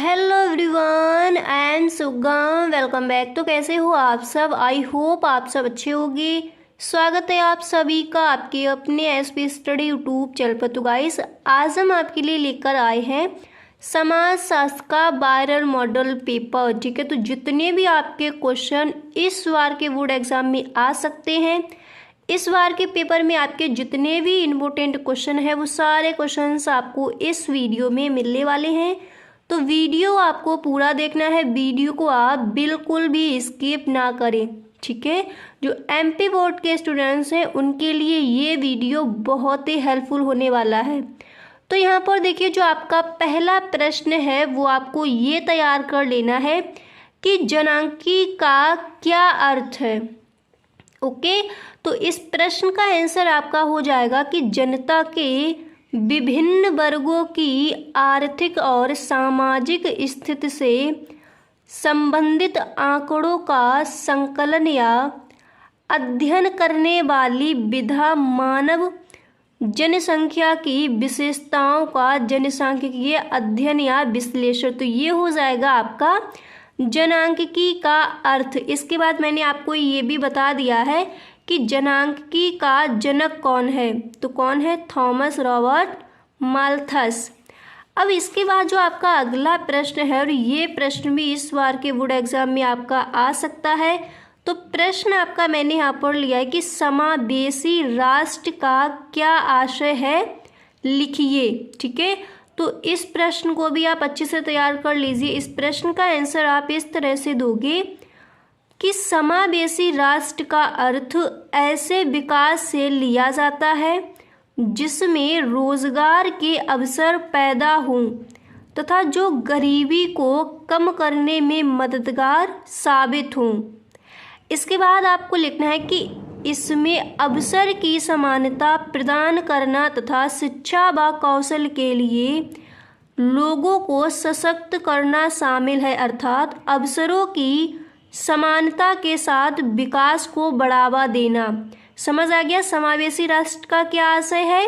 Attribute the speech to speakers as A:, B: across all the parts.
A: Hello everyone, I am सुगम। Welcome back. तो कैसे हो आप सब? आई होप आप सब अच्छे होंगे। स्वागत है आप सभी का आपके अपने एसपी स्टडी यूट्यूब चैनल पर। तो गाइस, आज हम आपके लिए लेकर आए हैं समाज शास्त्र का वायरल मॉडल पेपर। ठीक है, तो जितने भी आपके क्वेश्चन इस बार के बोर्ड एग्जाम में आ सकते हैं, इस बार के पेपर में आपके जितने भी इम्पोर्टेंट क्वेश्चन है वो सारे क्वेश्चंस आपको इस वीडियो में मिलने वाले हैं। तो वीडियो आपको पूरा देखना है, वीडियो को आप बिल्कुल भी स्किप ना करें। ठीक है, जो एमपी बोर्ड के स्टूडेंट्स हैं उनके लिए ये वीडियो बहुत ही हेल्पफुल होने वाला है। तो यहाँ पर देखिए, जो आपका पहला प्रश्न है वो आपको ये तैयार कर लेना है कि जनांकी का क्या अर्थ है। ओके, तो इस प्रश्न का आंसर आपका हो जाएगा कि जनता के विभिन्न वर्गों की आर्थिक और सामाजिक स्थिति से संबंधित आंकड़ों का संकलन या अध्ययन करने वाली विधा मानव जनसंख्या की विशेषताओं का जनसांख्यिकीय अध्ययन या विश्लेषण। तो ये हो जाएगा आपका जनांकिकी का अर्थ। इसके बाद मैंने आपको ये भी बता दिया है कि जनांकिकी का जनक कौन है। तो कौन है? Thomas Robert Malthus. अब इसके बाद जो आपका अगला प्रश्न है, और ये प्रश्न भी इस बार के बोर्ड एग्जाम में आपका आ सकता है। तो प्रश्न आपका मैंने यहाँ पर लिया है कि समावेशी राष्ट्र का क्या आशय है, लिखिए। ठीक है, तो इस प्रश्न को भी आप अच्छे से तैयार कर लीजिए। इस प्रश्न का आंसर आप इस तरह से दोगे कि समावेशी राष्ट्र का अर्थ ऐसे विकास से लिया जाता है जिसमें रोजगार के अवसर पैदा हों तथा जो गरीबी को कम करने में मददगार साबित हों। इसके बाद आपको लिखना है कि इसमें अवसर की समानता प्रदान करना तथा शिक्षा व कौशल के लिए लोगों को सशक्त करना शामिल है, अर्थात अवसरों की समानता के साथ विकास को बढ़ावा देना। समझ आ गया समावेशी राष्ट्र का क्या आशय है।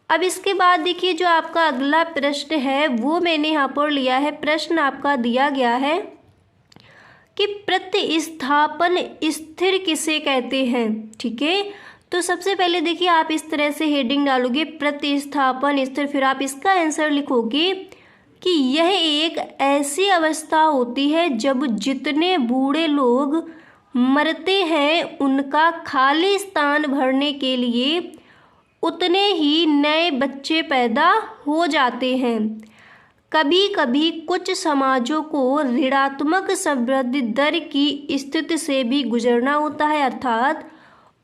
A: अब इसके बाद देखिए, जो आपका अगला प्रश्न है वो मैंने यहाँ पर लिया है। प्रश्न आपका दिया गया है कि प्रतिस्थापन स्थिर किसे कहते हैं। ठीक है, तो सबसे पहले देखिए, आप इस तरह से हेडिंग डालोगे प्रतिस्थापन स्थिर, फिर आप इसका आंसर लिखोगे कि यह एक ऐसी अवस्था होती है जब जितने बूढ़े लोग मरते हैं उनका खाली स्थान भरने के लिए उतने ही नए बच्चे पैदा हो जाते हैं। कभी कभी कुछ समाजों को ऋणात्मक समृद्धि दर की स्थिति से भी गुजरना होता है, अर्थात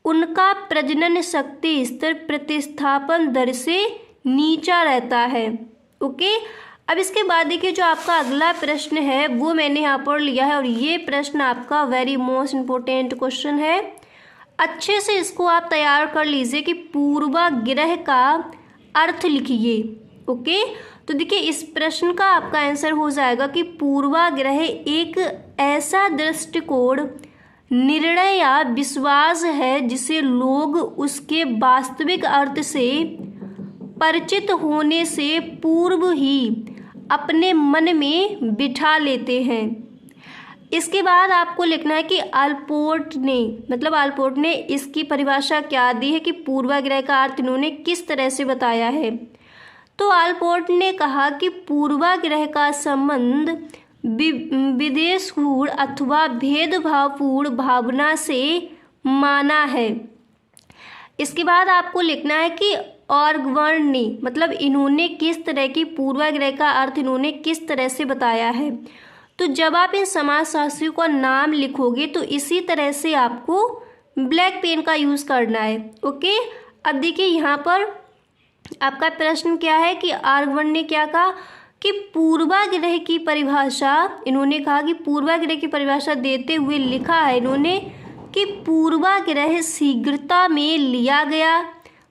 A: उनका प्रजनन शक्ति स्तर प्रतिस्थापन दर से नीचा रहता है। ओके, अब इसके बाद देखिए, जो आपका अगला प्रश्न है वो मैंने यहाँ पर लिया है, और ये प्रश्न आपका वेरी मोस्ट इम्पोर्टेंट क्वेश्चन है। अच्छे से इसको आप तैयार कर लीजिए कि पूर्वाग्रह का अर्थ लिखिए। ओके, तो देखिए, इस प्रश्न का आपका आंसर हो जाएगा कि पूर्वाग्रह एक ऐसा दृष्टिकोण, निर्णय या विश्वास है जिसे लोग उसके वास्तविक अर्थ से परिचित होने से पूर्व ही अपने मन में बिठा लेते हैं। इसके बाद आपको लिखना है कि आलपोर्ट ने इसकी परिभाषा क्या दी है, कि पूर्वाग्रह का अर्थ इन्होंने किस तरह से बताया है। तो आलपोर्ट ने कहा कि पूर्वाग्रह का संबंध विद्वेषपूर्ण अथवा भेदभावपूर्ण भावना से माना है। इसके बाद आपको लिखना है कि ऑर्गवर्न ने इन्होंने किस तरह की पूर्वाग्रह का अर्थ इन्होंने किस तरह से बताया है। तो जब आप इन समाजशास्त्रियों का नाम लिखोगे तो इसी तरह से आपको ब्लैक पेन का यूज़ करना है। ओके, अब देखिए, यहाँ पर आपका प्रश्न क्या है कि ऑर्गवर्न ने क्या कहा कि पूर्वाग्रह की परिभाषा, इन्होंने कहा कि पूर्वाग्रह की परिभाषा देते हुए लिखा है इन्होंने कि पूर्वाग्रह शीघ्रता में लिया गया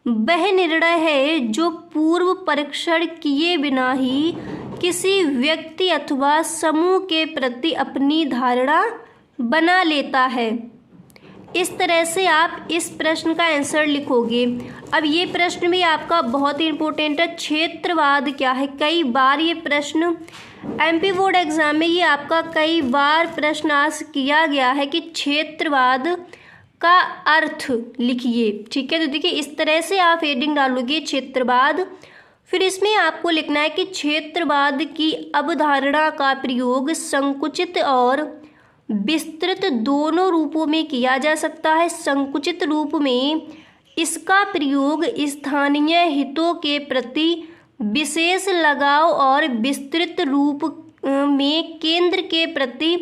A: वह निर्णय है जो पूर्व परीक्षण किए बिना ही किसी व्यक्ति अथवा समूह के प्रति अपनी धारणा बना लेता है। इस तरह से आप इस प्रश्न का आंसर लिखोगे। अब ये प्रश्न भी आपका बहुत ही इम्पोर्टेंट है, क्षेत्रवाद क्या है। कई बार ये प्रश्न एमपी बोर्ड एग्जाम में ये आपका कई बार प्रश्न आज किया गया है कि क्षेत्रवाद का अर्थ लिखिए। ठीक है, तो देखिए इस तरह से आप हेडिंग डालोगे क्षेत्रवाद, फिर इसमें आपको लिखना है कि क्षेत्रवाद की अवधारणा का प्रयोग संकुचित और विस्तृत दोनों रूपों में किया जा सकता है। संकुचित रूप में इसका प्रयोग स्थानीय हितों के प्रति विशेष लगाव और विस्तृत रूप में केंद्र के प्रति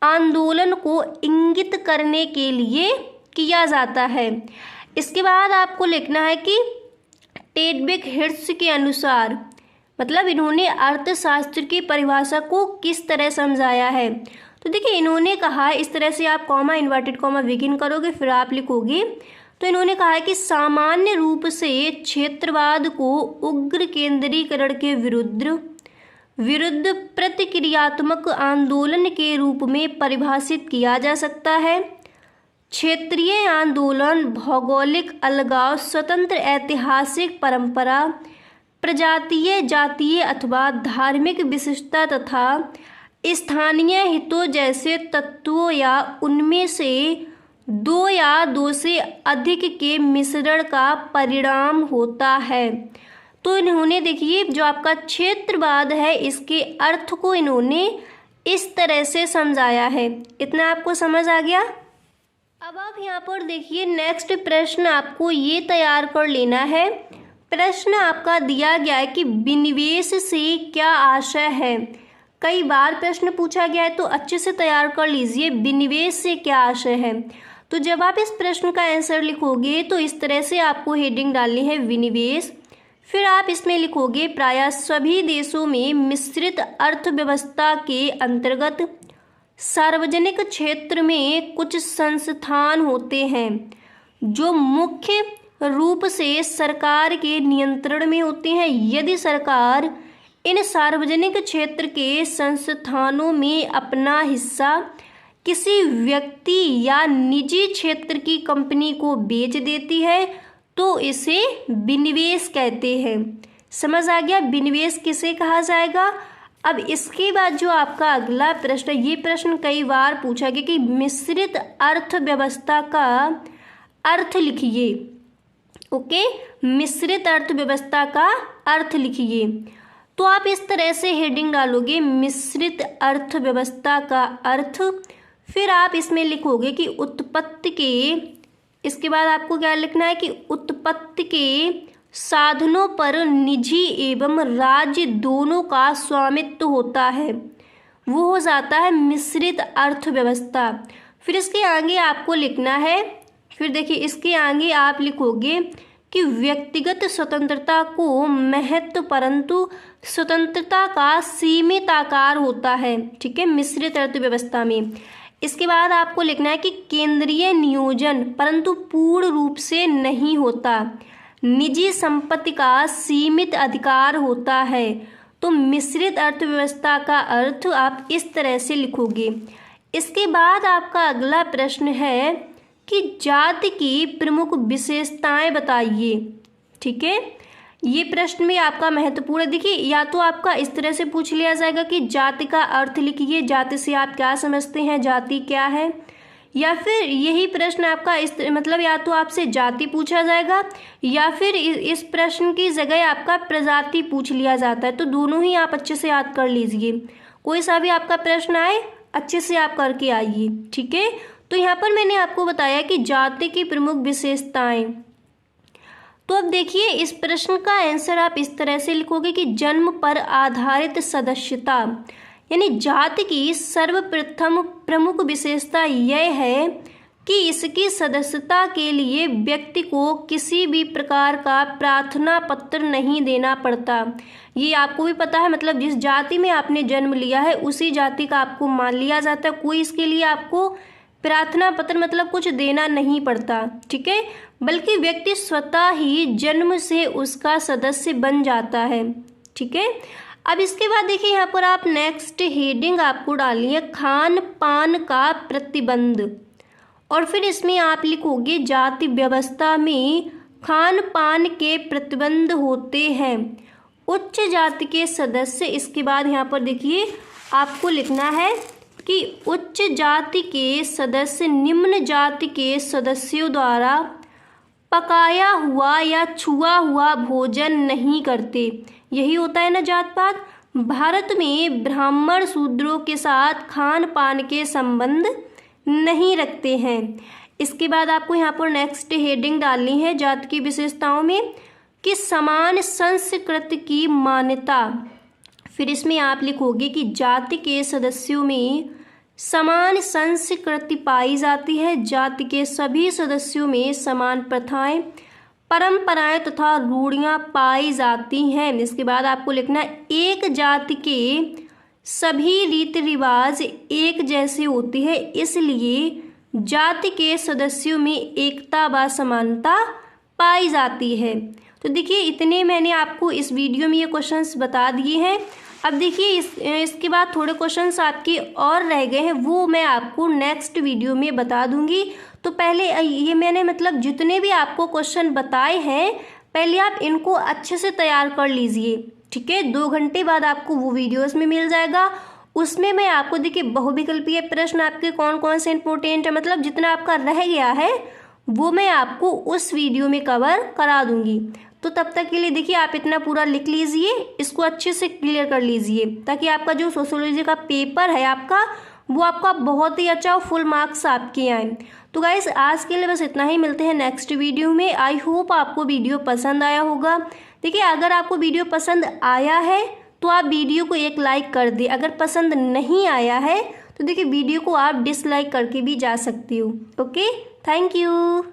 A: आंदोलन को इंगित करने के लिए किया जाता है। इसके बाद आपको लिखना है कि टेडविक हिर्ट्ज के अनुसार, मतलब इन्होंने अर्थशास्त्र की परिभाषा को किस तरह समझाया है। तो देखिए इन्होंने कहा है, इस तरह से आप कॉमा इन्वर्टेड कॉमा बिगिन करोगे फिर आप लिखोगे। तो इन्होंने कहा है कि सामान्य रूप से क्षेत्रवाद को उग्र केंद्रीकरण के विरुद्ध प्रतिक्रियात्मक आंदोलन के रूप में परिभाषित किया जा सकता है। क्षेत्रीय आंदोलन, भौगोलिक अलगाव, स्वतंत्र ऐतिहासिक परंपरा, प्रजातीय, जातीय अथवा धार्मिक विशिष्टता तथा स्थानीय हितों जैसे तत्वों या उनमें से दो या दो से अधिक के मिश्रण का परिणाम होता है। तो इन्होंने देखिए जो आपका क्षेत्रवाद है इसके अर्थ को इन्होंने इस तरह से समझाया है। इतना आपको समझ आ गया। अब आप यहाँ पर देखिए नेक्स्ट प्रश्न आपको ये तैयार कर लेना है। प्रश्न आपका दिया गया है कि विनिवेश से क्या आशय है। कई बार प्रश्न पूछा गया है तो अच्छे से तैयार कर लीजिए, विनिवेश से क्या आशय है। तो जब आप इस प्रश्न का आंसर लिखोगे तो इस तरह से आपको हेडिंग डालनी है विनिवेश, फिर आप इसमें लिखोगे प्रायः सभी देशों में मिश्रित अर्थव्यवस्था के अंतर्गत सार्वजनिक क्षेत्र में कुछ संस्थान होते हैं जो मुख्य रूप से सरकार के नियंत्रण में होते हैं। यदि सरकार इन सार्वजनिक क्षेत्र के संस्थानों में अपना हिस्सा किसी व्यक्ति या निजी क्षेत्र की कंपनी को बेच देती है तो इसे विनिवेश कहते हैं। समझ आ गया विनिवेश किसे कहा जाएगा। अब इसके बाद जो आपका अगला प्रश्न, ये प्रश्न कई बार पूछा गया कि मिश्रित अर्थव्यवस्था का अर्थ लिखिए। ओके, मिश्रित अर्थव्यवस्था का अर्थ लिखिए। तो आप इस तरह से हेडिंग डालोगे मिश्रित अर्थव्यवस्था का अर्थ, फिर आप इसमें लिखोगे कि उत्पत्ति के, इसके बाद आपको क्या लिखना है कि उत्पत्ति के साधनों पर निजी एवं राज्य दोनों का स्वामित्व होता है, वो हो जाता है मिश्रित अर्थव्यवस्था। फिर इसके आगे आपको लिखना है, फिर देखिए इसके आगे आप लिखोगे कि व्यक्तिगत स्वतंत्रता को महत्व परंतु स्वतंत्रता का सीमित आकार होता है। ठीक है, मिश्रित अर्थव्यवस्था में। इसके बाद आपको लिखना है कि केंद्रीय नियोजन परंतु पूर्ण रूप से नहीं होता, निजी संपत्ति का सीमित अधिकार होता है। तो मिश्रित अर्थव्यवस्था का अर्थ आप इस तरह से लिखोगे। इसके बाद आपका अगला प्रश्न है कि जाति की प्रमुख विशेषताएं बताइए। ठीक है, ये प्रश्न भी आपका महत्वपूर्ण है। देखिए या तो आपका इस तरह से पूछ लिया जाएगा कि जाति का अर्थ लिखिए, जाति से आप क्या समझते हैं, जाति क्या है, या फिर यही प्रश्न आपका इस मतलब या तो आपसे जाति पूछा जाएगा या फिर इस प्रश्न की जगह आपका प्रजाति पूछ लिया जाता है। तो दोनों ही आप अच्छे से याद कर लीजिए, कोई सा भी आपका प्रश्न आए अच्छे से आप करके आइए। ठीक है, तो यहाँ पर मैंने आपको बताया कि जाति की प्रमुख विशेषताएं। तो अब देखिए इस प्रश्न का आंसर आप इस तरह से लिखोगे कि जन्म पर आधारित सदस्यता, यानी जाति की सर्वप्रथम प्रमुख विशेषता यह है कि इसकी सदस्यता के लिए व्यक्ति को किसी भी प्रकार का प्रार्थना पत्र नहीं देना पड़ता। ये आपको भी पता है, मतलब जिस जाति में आपने जन्म लिया है उसी जाति का आपको मान लिया जाता है, कोई इसके लिए आपको प्रार्थना पत्र मतलब कुछ देना नहीं पड़ता। ठीक है, बल्कि व्यक्ति स्वतः ही जन्म से उसका सदस्य बन जाता है। ठीक है, अब इसके बाद देखिए यहाँ पर आप नेक्स्ट हेडिंग आपको डालनी है खान पान का प्रतिबंध। और फिर इसमें आप लिखोगे जाति व्यवस्था में खान पान के प्रतिबंध होते हैं। उच्च जाति के सदस्य, इसके बाद यहाँ पर देखिए आपको लिखना है कि उच्च जाति के सदस्य निम्न जाति के सदस्यों द्वारा पकाया हुआ या छुआ हुआ भोजन नहीं करते। यही होता है ना जात पात। भारत में ब्राह्मण शूद्रों के साथ खान पान के संबंध नहीं रखते हैं। इसके बाद आपको यहाँ पर नेक्स्ट हेडिंग डालनी है जाति की विशेषताओं में कि समान संस्कृति की मान्यता। फिर इसमें आप लिखोगे कि जाति के सदस्यों में समान संस्कृति पाई जाती है। जाति के सभी सदस्यों में समान प्रथाएं, परंपराएं तथा रूढ़ियां पाई जाती हैं। इसके बाद आपको लिखना है एक जाति के सभी रीति रिवाज एक जैसे होती है, इसलिए जाति के सदस्यों में एकता व समानता पाई जाती है। तो देखिए इतने मैंने आपको इस वीडियो में ये क्वेश्चंस बता दिए हैं। अब देखिए इसके बाद थोड़े क्वेश्चंस आपके और रह गए हैं, वो मैं आपको नेक्स्ट वीडियो में बता दूंगी। तो पहले ये मैंने मतलब जितने भी आपको क्वेश्चन बताए हैं पहले आप इनको अच्छे से तैयार कर लीजिए, ठीक है। 2 घंटे बाद आपको वो वीडियोस में मिल जाएगा। उसमें मैं आपको देखिए बहुविकल्पीय प्रश्न आपके कौन कौन से इंपॉर्टेंट है, मतलब जितना आपका रह गया है वो मैं आपको उस वीडियो में कवर करा दूंगी। तो तब तक के लिए देखिए आप इतना पूरा लिख लीजिए, इसको अच्छे से क्लियर कर लीजिए, ताकि आपका जो सोशियोलॉजी का पेपर है आपका वो आपका बहुत ही अच्छा फुल मार्क्स आपके आए। तो गाइस आज के लिए बस इतना ही, मिलते हैं नेक्स्ट वीडियो में। आई होप आपको वीडियो पसंद आया होगा। देखिए अगर आपको वीडियो पसंद आया है तो आप वीडियो को एक लाइक कर दें, अगर पसंद नहीं आया है तो देखिए वीडियो को आप डिसलाइक करके भी जा सकती हो। Okay, thank you.